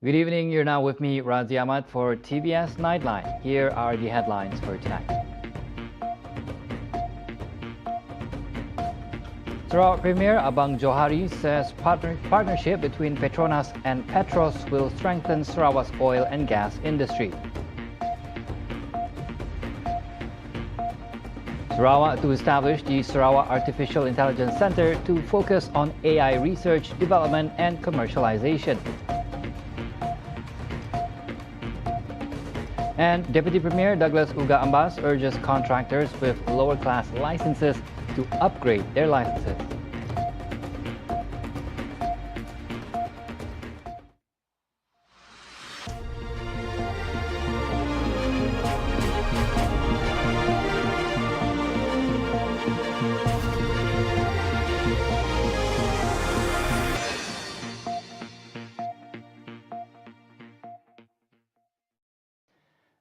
Good evening, you're now with me, Razi Ahmad, for TVS Nightline. Here are the headlines for tonight. Sarawak Premier Abang Johari says partnership between Petronas and Petros will strengthen Sarawak's oil and gas industry. Sarawak to establish the Sarawak Artificial Intelligence Center to focus on AI research, development and commercialization. And Deputy Premier Douglas Uga Ambas urges contractors with lower class licenses to upgrade their licenses.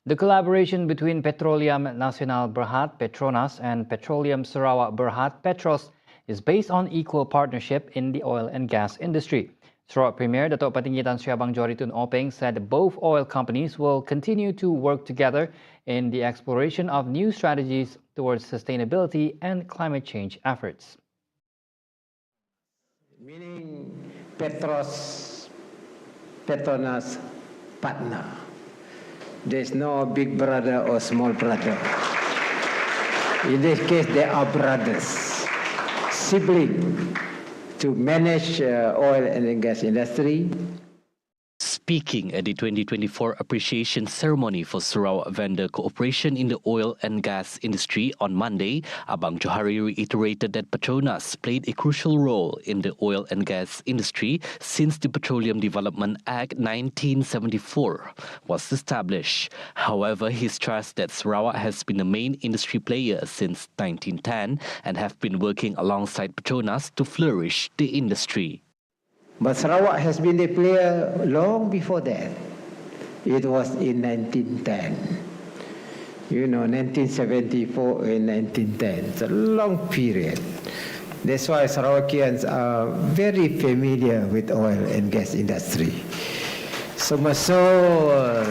The collaboration between Petroleum Nasional Berhad Petronas and Petroleum Sarawak Berhad Petros is based on equal partnership in the oil and gas industry. Sarawak Premier Dato' Patinggi Tan Sri Abang Johari Tun Openg said both oil companies will continue to work together in the exploration of new strategies towards sustainability and climate change efforts. Meaning Petros, Petronas partner. There's no big brother or small brother. In this case, they are brothers, siblings, to manage oil and gas industry. Speaking at the 2024 appreciation ceremony for Sarawak vendor cooperation in the oil and gas industry on Monday, Abang Johari reiterated that Petronas played a crucial role in the oil and gas industry since the Petroleum Development Act 1974 was established. However, he stressed that Sarawak has been the main industry player since 1910 and have been working alongside Petronas to flourish the industry. But Sarawak has been a player long before that. It was in 1910. You know, 1974 and 1910. It's a long period. That's why Sarawakians are very familiar with oil and gas industry. So much so,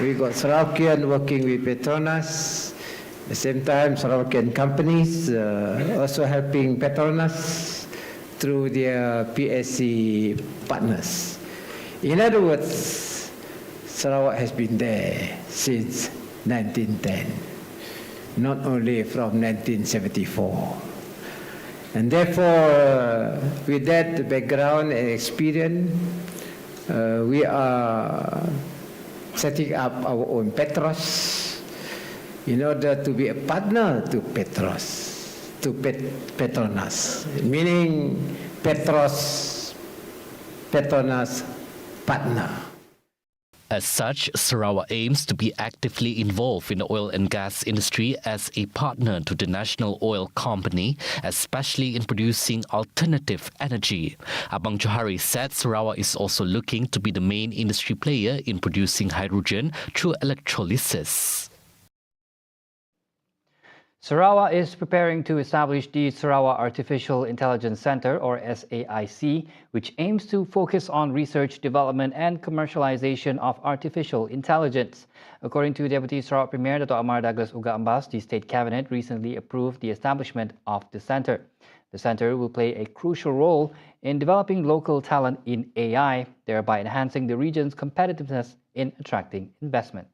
we got Sarawakian working with Petronas. At the same time, Sarawakian companies also helping Petronas through their PSC partners. In other words, Sarawak has been there since 1910, not only from 1974. And therefore, with that background and experience, we are setting up our own Petros in order to be a partner to Petros. To Petronas, meaning Petros, Petronas partner. As such, Sarawak aims to be actively involved in the oil and gas industry as a partner to the national oil company, especially in producing alternative energy. Abang Johari said Sarawak is also looking to be the main industry player in producing hydrogen through electrolysis. Sarawak is preparing to establish the Sarawak Artificial Intelligence Center, or SAIC, which aims to focus on research, development and commercialization of artificial intelligence. According to Deputy Sarawak Premier Dato' Amar Douglas Uga Ambas, the State Cabinet recently approved the establishment of the center. The center will play a crucial role in developing local talent in AI, thereby enhancing the region's competitiveness in attracting investment.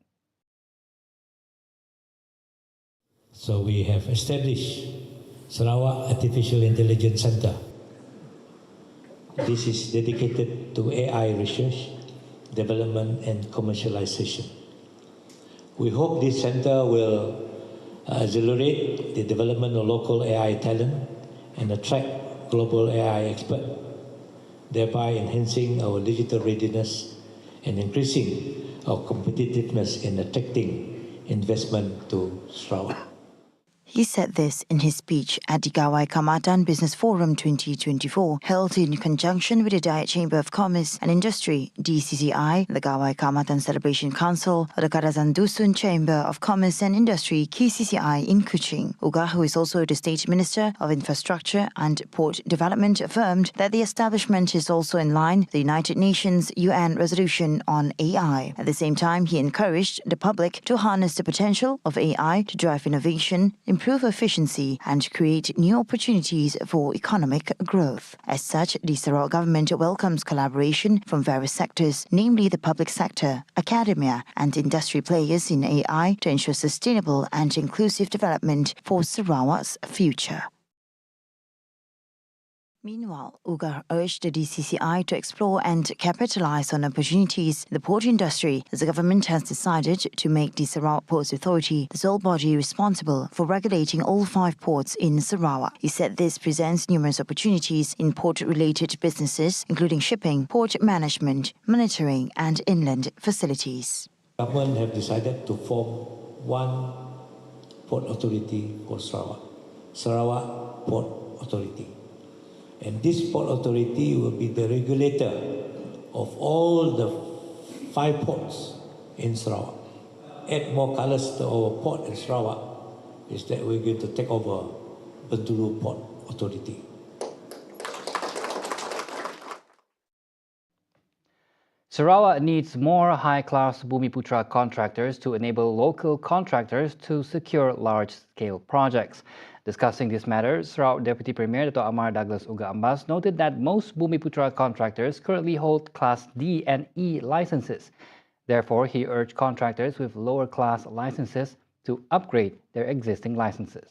So we have established Sarawak Artificial Intelligence Center. This is dedicated to AI research, development and commercialization. We hope this center will accelerate the development of local AI talent and attract global AI experts, thereby enhancing our digital readiness and increasing our competitiveness in attracting investment to Sarawak. He said this in his speech at the Gawan Keamatan Business Forum 2024, held in conjunction with the Dayak Chamber of Commerce and Industry, DCCI, the Gawan Keamatan Celebration Council, or the Kadazan Dusun Chamber of Commerce and Industry, KCCI, in Kuching. Uga, who is also the State Minister of Infrastructure and Port Development, affirmed that the establishment is also in line with the United Nations UN resolution on AI. At the same time, he encouraged the public to harness the potential of AI to drive innovation, improve efficiency, and create new opportunities for economic growth. As such, the Sarawak government welcomes collaboration from various sectors, namely the public sector, academia, and industry players in AI to ensure sustainable and inclusive development for Sarawak's future. Meanwhile, Uga urged the DCCI to explore and capitalize on opportunities in the port industry, as the government has decided to make the Sarawak Ports Authority the sole body responsible for regulating all 5 ports in Sarawak. He said this presents numerous opportunities in port-related businesses, including shipping, port management, monitoring, and inland facilities. Government have decided to form one port authority for Sarawak, Sarawak Port Authority. And this port authority will be the regulator of all the 5 ports in Sarawak. Add more colors to our port in Sarawak is that we're going to take over Bintulu Port Authority. Sarawak needs more high-class Bumiputra contractors to enable local contractors to secure large-scale projects. Discussing this matter, Sarawak Deputy Premier Dato' Amar Douglas Uga Ambas noted that most Bumiputra contractors currently hold Class D and E licenses. Therefore, he urged contractors with lower class licenses to upgrade their existing licenses.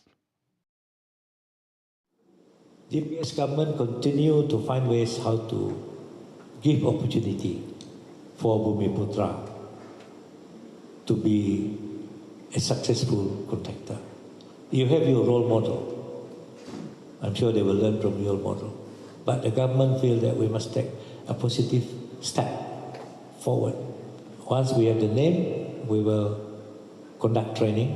GPS government continue to find ways how to give opportunity for Bumiputra to be a successful contractor. You have your role model. I'm sure they will learn from your model. But the government feels that we must take a positive step forward. Once we have the name, we will conduct training.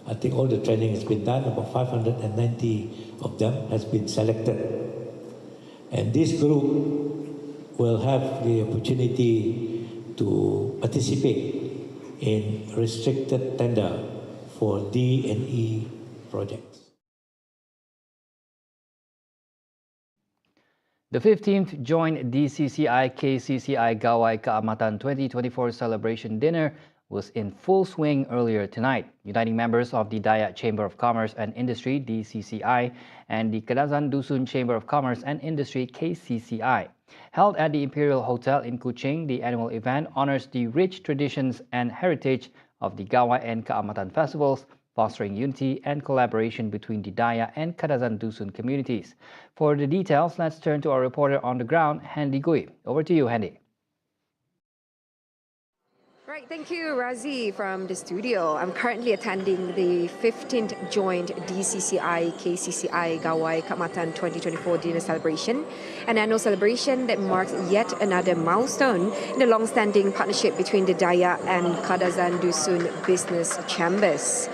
I think all the training has been done. About 590 of them has been selected. And this group will have the opportunity to participate in restricted tender for D and E projects. The 15th Joint DCCI-KCCI Gawan Keamatan 2024 celebration dinner was in full swing earlier tonight, uniting members of the Dayak Chamber of Commerce and Industry (DCCI) and the Kadazan Dusun Chamber of Commerce and Industry (KCCI). Held at the Imperial Hotel in Kuching, the annual event honors the rich traditions and heritage of the Gawan and Keamatan festivals, fostering unity and collaboration between the Dayak and Kadazan Dusun communities. For the details, let's turn to our reporter on the ground, Handy Gui. Over to you, Handy. Right, thank you, Razi, from the studio. I'm currently attending the 15th Joint DCCI-KCCI Gawan Keamatan 2024 dinner celebration, an annual celebration that marks yet another milestone in the long-standing partnership between the Dayak and Kadazan Dusun business chambers.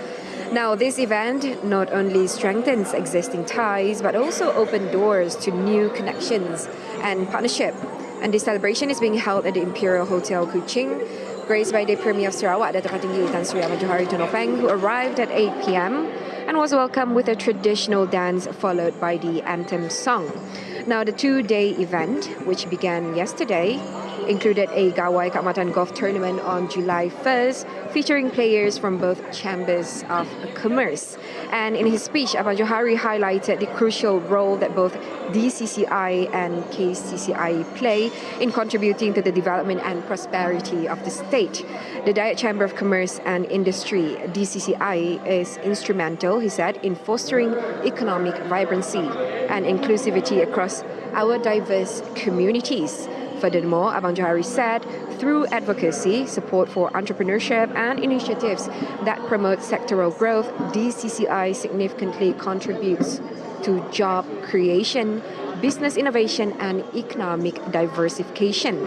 Now, this event not only strengthens existing ties, but also opens doors to new connections and partnership. And this celebration is being held at the Imperial Hotel Kuching, graced by the Premier of Sarawak, Datuk Patinggi Tan Sri Ahmad Johari Tonopeng, who arrived at 8 p.m. and was welcomed with a traditional dance followed by the anthem song. Now, the 2-day event, which began yesterday, included a Gawan Keamatan golf tournament on July 1st, featuring players from both chambers of commerce. And in his speech, Abang Johari highlighted the crucial role that both DCCI and KCCI play in contributing to the development and prosperity of the state. The Dayak Chamber of Commerce and Industry, DCCI, is instrumental, he said, in fostering economic vibrancy and inclusivity across our diverse communities. Furthermore, Abang Johari said, through advocacy, support for entrepreneurship and initiatives that promote sectoral growth, DCCI significantly contributes to job creation, business innovation and economic diversification.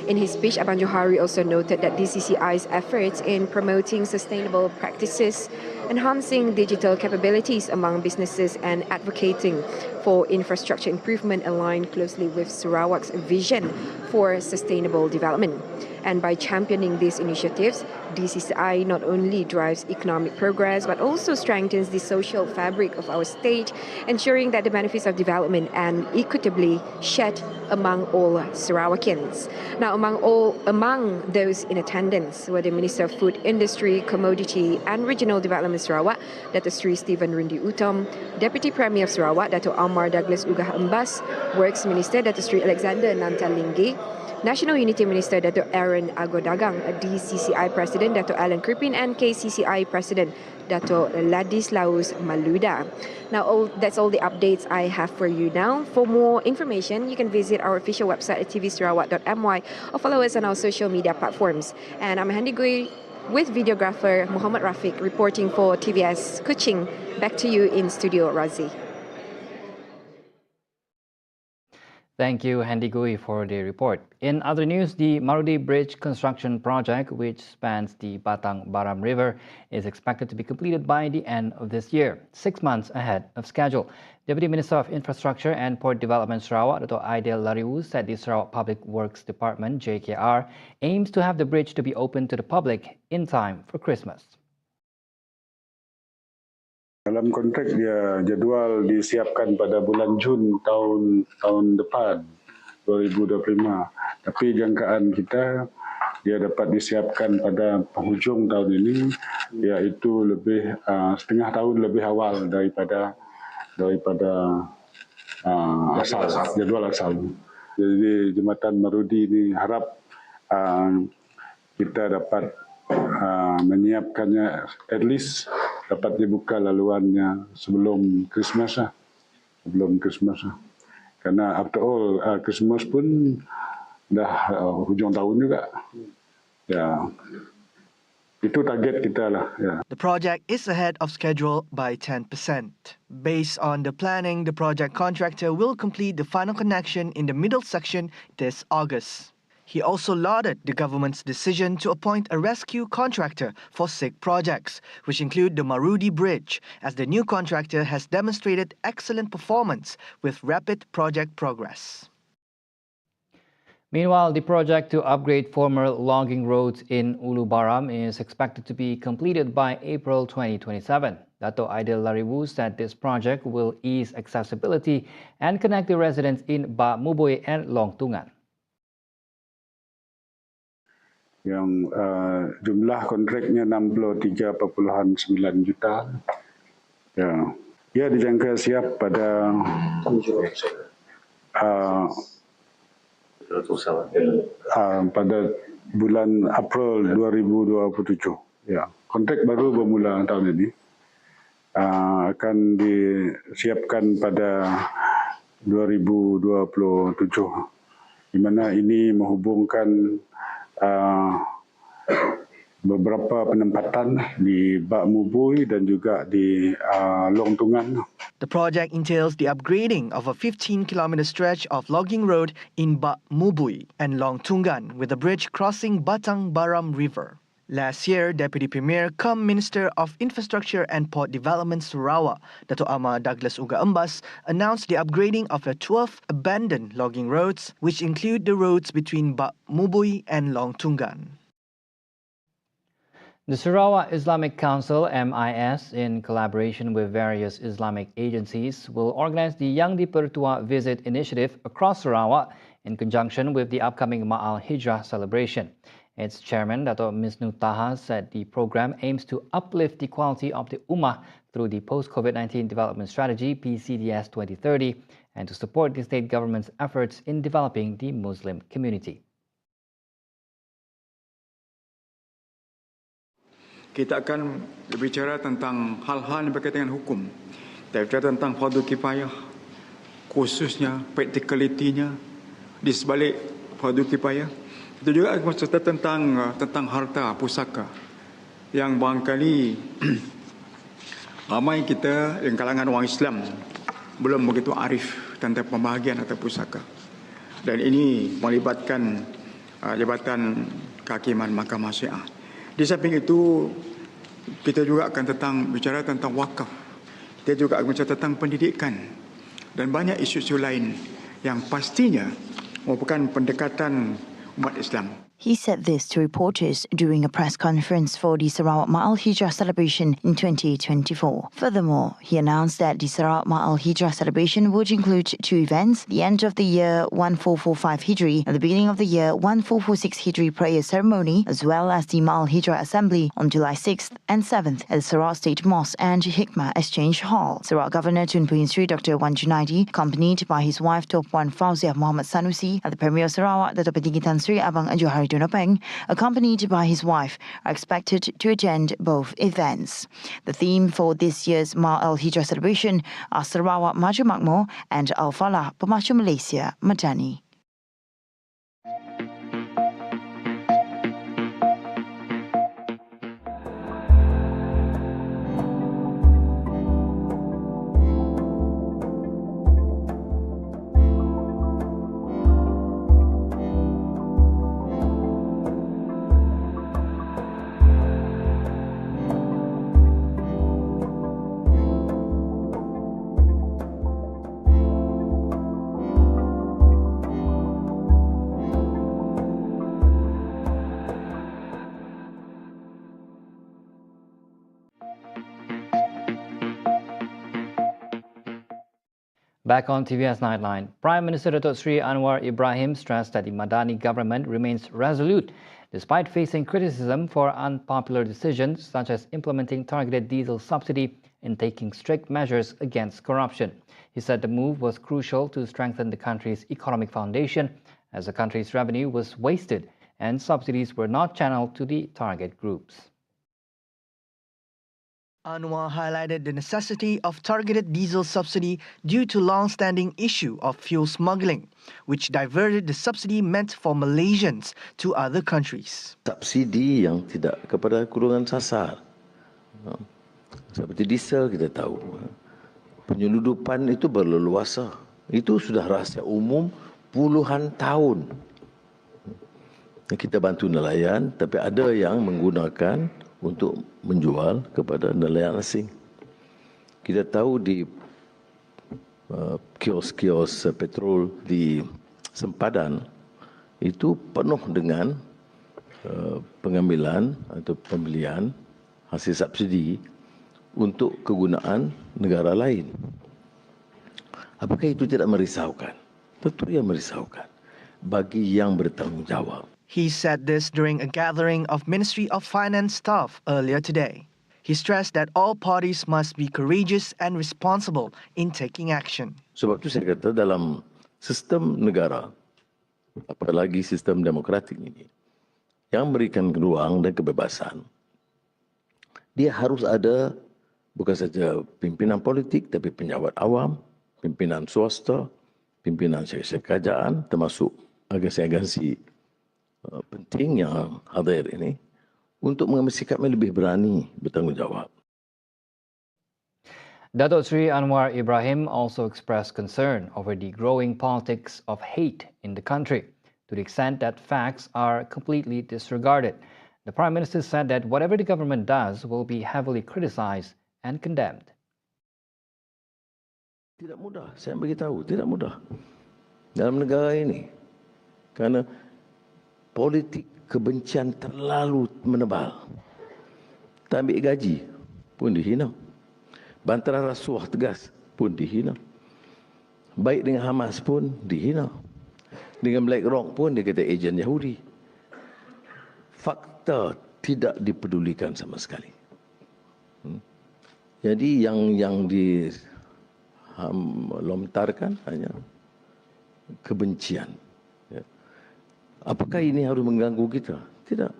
In his speech, Abang Johari also noted that DCCI's efforts in promoting sustainable practices, enhancing digital capabilities among businesses and advocating for infrastructure improvement aligned closely with Sarawak's vision for sustainable development. And by championing these initiatives, DCCI not only drives economic progress but also strengthens the social fabric of our state, ensuring that the benefits of development are equitably shared among all Sarawakians. Now, among those in attendance were the Minister of Food Industry, Commodity and Regional Development Sarawak, Dato' Sri Stephen Rundi Utom, Deputy Premier of Sarawak, Dato' Amar Douglas Ugah Embas, Works Minister, Dato' Sri Alexander Nantalinggi, National Unity Minister Dato' Aaron Agodagang, DCCI President Dato' Alan Kripin and KCCI President Dato' Ladislaus Maluda. Now, that's all the updates I have for you now. For more information, you can visit our official website at tvsarawak.my or follow us on our social media platforms. And I'm Handy Gui with videographer Muhammad Rafiq reporting for TVS Kuching. Back to you in studio, Razi. Thank you, Handy Gui, for the report. In other news, the Marudi Bridge construction project, which spans the Batang Baram River, is expected to be completed by the end of this year, 6 months ahead of schedule. Deputy Minister of Infrastructure and Port Development Sarawak, Dato' Aidil Lariwu, said the Sarawak Public Works Department, JKR, aims to have the bridge to be open to the public in time for Christmas. Dalam kontrak dia jadual disiapkan pada bulan Jun tahun depan 2025. Tapi jangkaan kita dia dapat disiapkan pada penghujung tahun ini, iaitu lebih setengah tahun lebih awal daripada jadual asal. Jadi jembatan Marudi ini harap kita dapat menyiapkannya, at least dapat dibuka laluannya sebelum Christmas lah. Karena after all Christmas pun dah hujung tahun juga. Ya. Itu target kita lah. Ya. The project is ahead of schedule by 10%. Based on the planning, the project contractor will complete the final connection in the middle section this August. He also lauded the government's decision to appoint a rescue contractor for SIG projects, which include the Marudi Bridge, as the new contractor has demonstrated excellent performance with rapid project progress. Meanwhile, the project to upgrade former logging roads in Ulu Baram is expected to be completed by April 2027. Dato' Aidil Lariwu said this project will ease accessibility and connect the residents in Ba Mubui and Long Tungan. Yang jumlah kontraknya 63.9 juta. Ya, ia dijangka siap pada pada bulan April 2027. Ya, kontrak baru bermula tahun ini akan disiapkan pada 2027, di mana ini menghubungkan beberapa penempatan di Bak Mubui dan juga di Long Tungan. The project entails the upgrading of a 15-kilometer stretch of logging road in Bak Mubui and Long Tungan with a bridge crossing Batang Baram River. Last year, Deputy Premier cum Minister of Infrastructure and Port Development Sarawak, Dato' Amar Douglas Ugah Embas, announced the upgrading of 12 abandoned logging roads, which include the roads between Bak Mubui and Long Tungan. The Sarawak Islamic Council, MIS, in collaboration with various Islamic agencies, will organize the Yang di Pertua Visit initiative across Sarawak in conjunction with the upcoming Ma'al Hijrah celebration. Its chairman, Dato' Misnu Taha, said the program aims to uplift the quality of the Ummah through the Post-COVID-19 Development Strategy, PCDS 2030, and to support the state government's efforts in developing the Muslim community. Kita akan berbicara tentang hal-hal yang berkaitan dengan hukum. Kita berbicara tentang fardu kifayah, khususnya practicality-nya di sebalik fardu kifayah. Itu juga akan bercerita tentang harta pusaka yang barangkali ramai kita yang kalangan orang Islam belum begitu arif tentang pembahagian harta pusaka. Dan ini melibatkan Jabatan Kehakiman Mahkamah Syiah. Di samping itu, Kita juga akan bicara tentang wakaf. Kita juga akan bicara tentang pendidikan. Dan banyak isu-isu lain yang pastinya merupakan pendekatan umat Islam. He said this to reporters during a press conference for the Sarawak Ma'al Hijrah celebration in 2024. Furthermore, he announced that the Sarawak Ma'al Hijrah celebration would include two events: the end of the year 1445 Hijri and the beginning of the year 1446 Hijri prayer ceremony, as well as the Ma'al Hijrah Assembly on July 6th and 7th at the Sarawak State Mosque and Hikmah Exchange Hall. Sarawak Governor Tun Puhin Sri Dr. Wan Junaidi, accompanied by his wife Top Wan Fauziah Muhammad Sanusi, and the Premier of Sarawak Dato' Petinggi Tan Sri Abang Johari Donopeng, accompanied by his wife, are expected to attend both events. The theme for this year's Ma'al Hijrah celebration are Sarawak Maju Makmur and Al-Falah Pemacu Malaysia Madani. Back on TVS Nightline, Prime Minister Datuk Sri Anwar Ibrahim stressed that the Madani government remains resolute despite facing criticism for unpopular decisions such as implementing targeted diesel subsidy and taking strict measures against corruption. He said the move was crucial to strengthen the country's economic foundation as the country's revenue was wasted and subsidies were not channeled to the target groups. Anwar highlighted the necessity of targeted diesel subsidy due to long-standing issue of fuel smuggling, which diverted the subsidy meant for Malaysians to other countries. Subsidi yang tidak kepada golongan sasar. Seperti diesel kita tahu. Penyeludupan itu berleluasa. Itu sudah rahasia umum puluhan tahun. Kita bantu nelayan, tapi ada yang menggunakan untuk menjual kepada nelayan asing. Kita tahu di kios-kios petrol di sempadan itu penuh dengan pengambilan atau pembelian hasil subsidi untuk kegunaan negara lain. Apakah itu tidak merisaukan? Tentu yang merisaukan bagi yang bertanggungjawab. He said this during a gathering of Ministry of Finance staff earlier today. He stressed that all parties must be courageous and responsible in taking action. Sebab itu saya kata dalam sistem negara, apalagi sistem demokratik ini, yang memberikan ruang dan kebebasan, dia harus ada bukan saja pimpinan politik, tapi pejabat awam, pimpinan swasta, pimpinan syarikat kerajaan, termasuk agensi-agensi penting yang hadir ini untuk mengambil sikap yang lebih berani bertanggungjawab. Datuk Sri Anwar Ibrahim also expressed concern over the growing politics of hate in the country to the extent that facts are completely disregarded. The Prime Minister said that whatever the government does will be heavily criticized and condemned. Tidak mudah, saya beritahu, tidak mudah dalam negara ini. Kerana politik kebencian terlalu menebal. Tak ambil gaji pun dihina. Bantaran rasuah tegas pun dihina. Baik dengan Hamas pun dihina. Dengan BlackRock pun dia kata ejen Yahudi. Fakta tidak dipedulikan sama sekali. Jadi yang dilontarkan hanya kebencian. Apakah ini harus mengganggu kita? Tidak.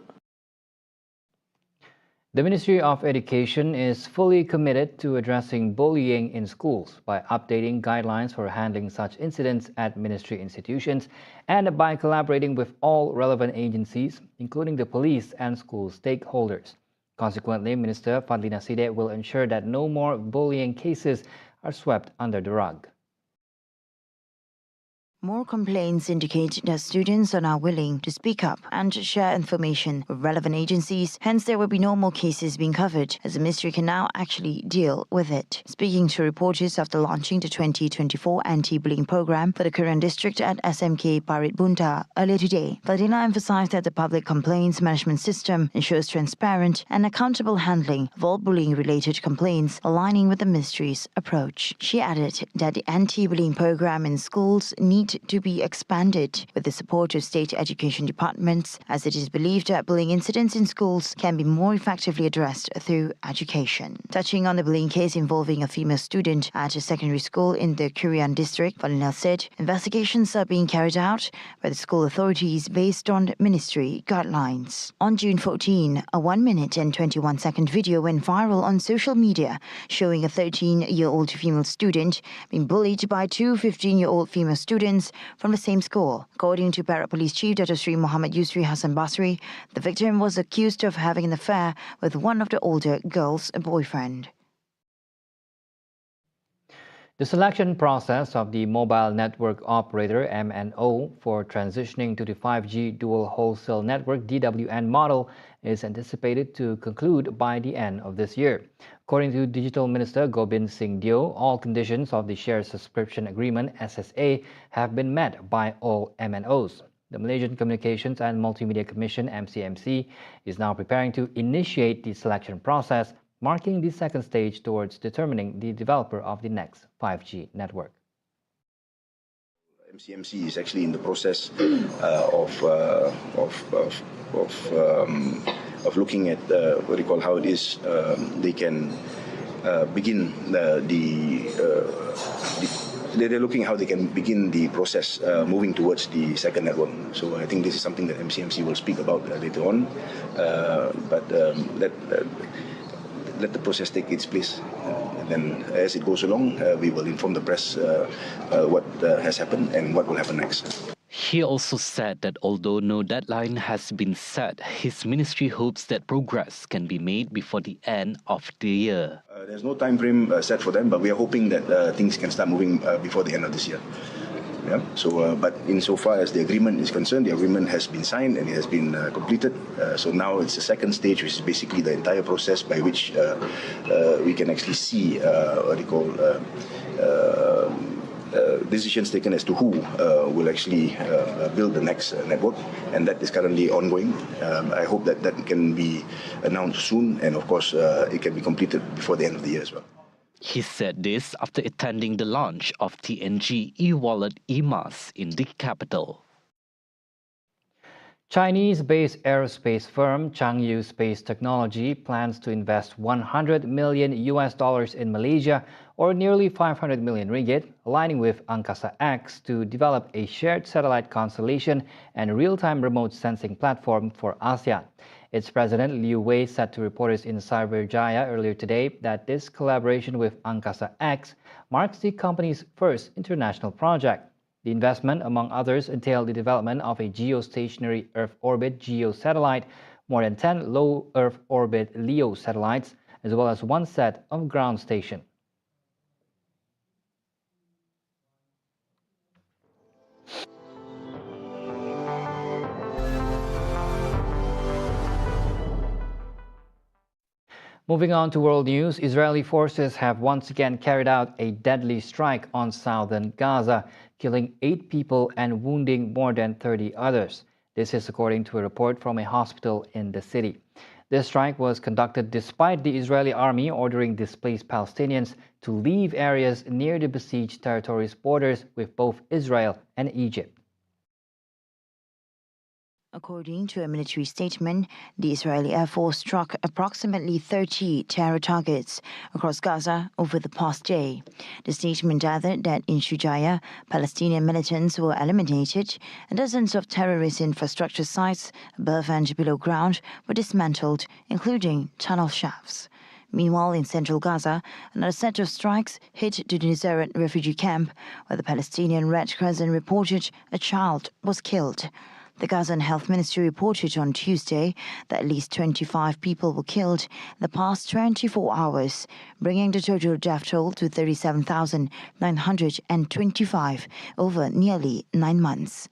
The Ministry of Education is fully committed to addressing bullying in schools by updating guidelines for handling such incidents at ministry institutions and by collaborating with all relevant agencies, including the police and school stakeholders. Consequently, Minister Fadlina Sidek will ensure that no more bullying cases are swept under the rug. More complaints indicate that students are now willing to speak up and share information with relevant agencies. Hence, there will be no more cases being covered, as the ministry can now actually deal with it. Speaking to reporters after launching the 2024 anti-bullying program for the Korean district at SMK Parit Bunta earlier today, Fadila emphasized that the public complaints management system ensures transparent and accountable handling of all bullying-related complaints, aligning with the ministry's approach. She added that the anti-bullying program in schools need to be expanded with the support of state education departments, as it is believed that bullying incidents in schools can be more effectively addressed through education. Touching on the bullying case involving a female student at a secondary school in the Korean district, Falina said investigations are being carried out by the school authorities based on ministry guidelines. On June 14, a 1 minute and 21-second video went viral on social media showing a 13-year-old female student being bullied by two 15-year-old female students from the same school. According to Perak Police Chief Dr. Sri Muhammad Yusri Hassan Basri, the victim was accused of having an affair with one of the older girl's boyfriend. The selection process of the mobile network operator MNO for transitioning to the 5G dual wholesale network DWN model is anticipated to conclude by the end of this year. According to Digital Minister Gobind Singh Deo, all conditions of the Shared Subscription Agreement SSA have been met by all MNOs. The Malaysian Communications and Multimedia Commission MCMC is now preparing to initiate the selection process, marking the second stage towards determining the developer of the next 5G network. MCMC is actually in the process of looking at what do you call how it is they can begin they're looking how they can begin the process moving towards the second network. So I think this is something that MCMC will speak about later on, but let the process take its place. And then as it goes along, we will inform the press what has happened and what will happen next. He also said that although no deadline has been set, his ministry hopes that progress can be made before the end of the year. There's no time frame set for them, but we are hoping that things can start moving before the end of this year. Yeah. So, but insofar as the agreement is concerned, the agreement has been signed and it has been completed. So now it's the second stage, which is basically the entire process by which we can actually see what they call decisions taken as to who will actually build the next network, and that is currently ongoing. I hope that that can be announced soon, and of course it can be completed before the end of the year as well. He said this after attending the launch of TNG e-wallet eMAS in the capital. Chinese-based aerospace firm Chang Space Technology plans to invest $100 million in Malaysia, or nearly 500 million ringgit, aligning with Angkasa-X to develop a shared satellite constellation and real-time remote sensing platform for ASEAN. Its president, Liu Wei, said to reporters in Cyberjaya earlier today that this collaboration with Angkasa-X marks the company's first international project. The investment, among others, entailed the development of a geostationary Earth orbit GEO satellite, more than 10 low Earth orbit LEO satellites, as well as one set of ground station. Moving on to world news, Israeli forces have once again carried out a deadly strike on southern Gaza, killing 8 people and wounding more than 30 others. This is according to a report from a hospital in the city. This strike was conducted despite the Israeli army ordering displaced Palestinians to leave areas near the besieged territories' borders with both Israel and Egypt. According to a military statement, the Israeli Air Force struck approximately 30 terror targets across Gaza over the past day. The statement added that in Shujaya, Palestinian militants were eliminated and dozens of terrorist infrastructure sites above and below ground were dismantled, including tunnel shafts. Meanwhile, in central Gaza, another set of strikes hit the Nusayrat refugee camp, where the Palestinian Red Crescent reported a child was killed. The Gazan Health Ministry reported on Tuesday that at least 25 people were killed in the past 24 hours, bringing the total death toll to 37,925 over nearly 9 months.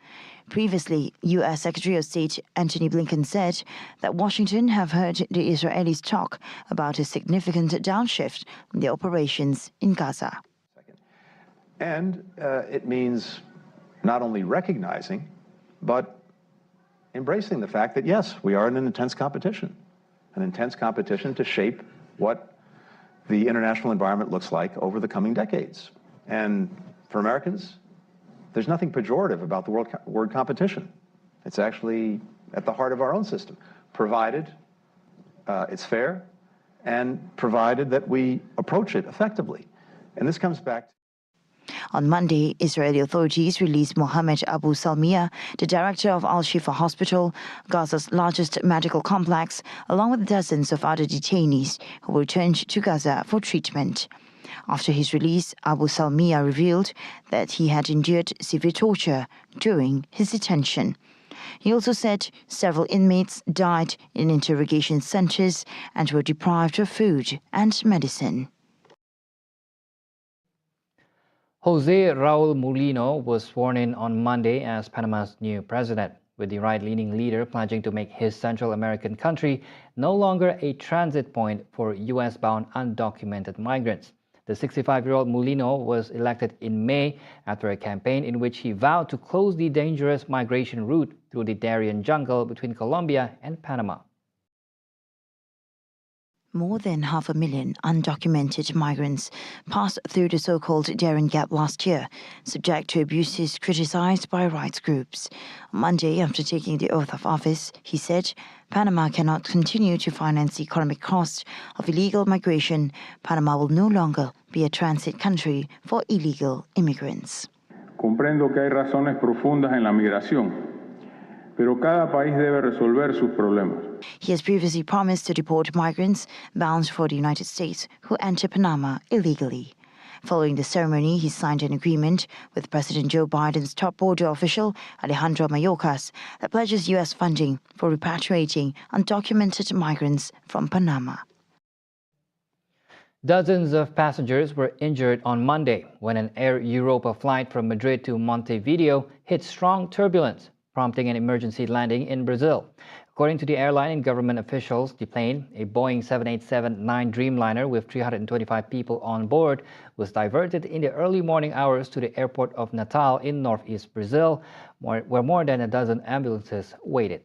Previously, U.S. Secretary of State Antony Blinken said that Washington have heard the Israelis talk about a significant downshift in their operations in Gaza. And it means not only recognizing, but embracing the fact that, yes, we are in an intense competition to shape what the international environment looks like over the coming decades. And for Americans, there's nothing pejorative about the word competition. It's actually at the heart of our own system, provided it's fair and provided that we approach it effectively. And this comes back to On Monday, Israeli authorities released Mohammed Abu Salmiya, the director of Al-Shifa Hospital, Gaza's largest medical complex, along with dozens of other detainees who returned to Gaza for treatment. After his release, Abu Salmiya revealed that he had endured severe torture during his detention. He also said several inmates died in interrogation centers and were deprived of food and medicine. Jose Raul Mulino was sworn in on Monday as Panama's new president, with the right-leaning leader pledging to make his Central American country no longer a transit point for U.S.-bound undocumented migrants. The 65-year-old Mulino was elected in May after a campaign in which he vowed to close the dangerous migration route through the Darien jungle between Colombia and Panama. More than 500,000 undocumented migrants passed through the so-called Darien Gap last year, subject to abuses criticized by rights groups. On Monday, after taking the oath of office, he said Panama cannot continue to finance the economic cost of illegal migration. Panama will no longer be a transit country for illegal immigrants. Comprendo que hay razones profundas en la migración, pero cada país debe resolver sus problemas. He has previously promised to deport migrants bound for the United States who enter Panama illegally. Following the ceremony, he signed an agreement with President Joe Biden's top border official, Alejandro Mayorkas, that pledges U.S. funding for repatriating undocumented migrants from Panama. Dozens of passengers were injured on Monday when an Air Europa flight from Madrid to Montevideo hit strong turbulence, prompting an emergency landing in Brazil. According to the airline and government officials, the plane, a Boeing 787-9 Dreamliner with 325 people on board, was diverted in the early morning hours to the airport of Natal in northeast Brazil, where more than a dozen ambulances waited.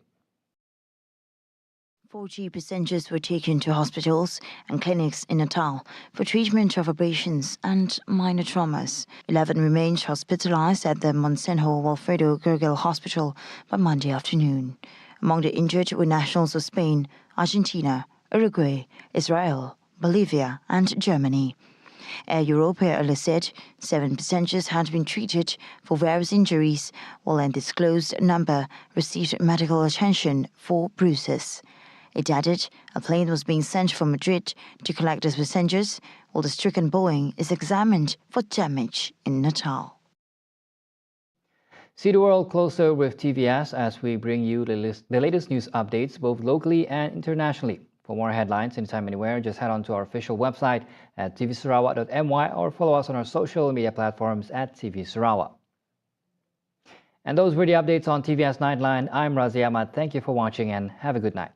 40 passengers were taken to hospitals and clinics in Natal for treatment of abrasions and minor traumas. 11 remained hospitalized at the Monsenhor Wilfredo Gergel Hospital by Monday afternoon. Among the injured were nationals of Spain, Argentina, Uruguay, Israel, Bolivia and Germany. Air Europa earlier said 7 passengers had been treated for various injuries, while an undisclosed number received medical attention for bruises. It added a plane was being sent from Madrid to collect its passengers, while the stricken Boeing is examined for damage in Natal. See the world closer with TVS as we bring you the latest news updates both locally and internationally. For more headlines anytime, anywhere, just head on to our official website at tvsarawak.my or follow us on our social media platforms at TV Sarawak. And those were the updates on TVS Nightline. I'm Razi Ahmad. Thank you for watching and have a good night.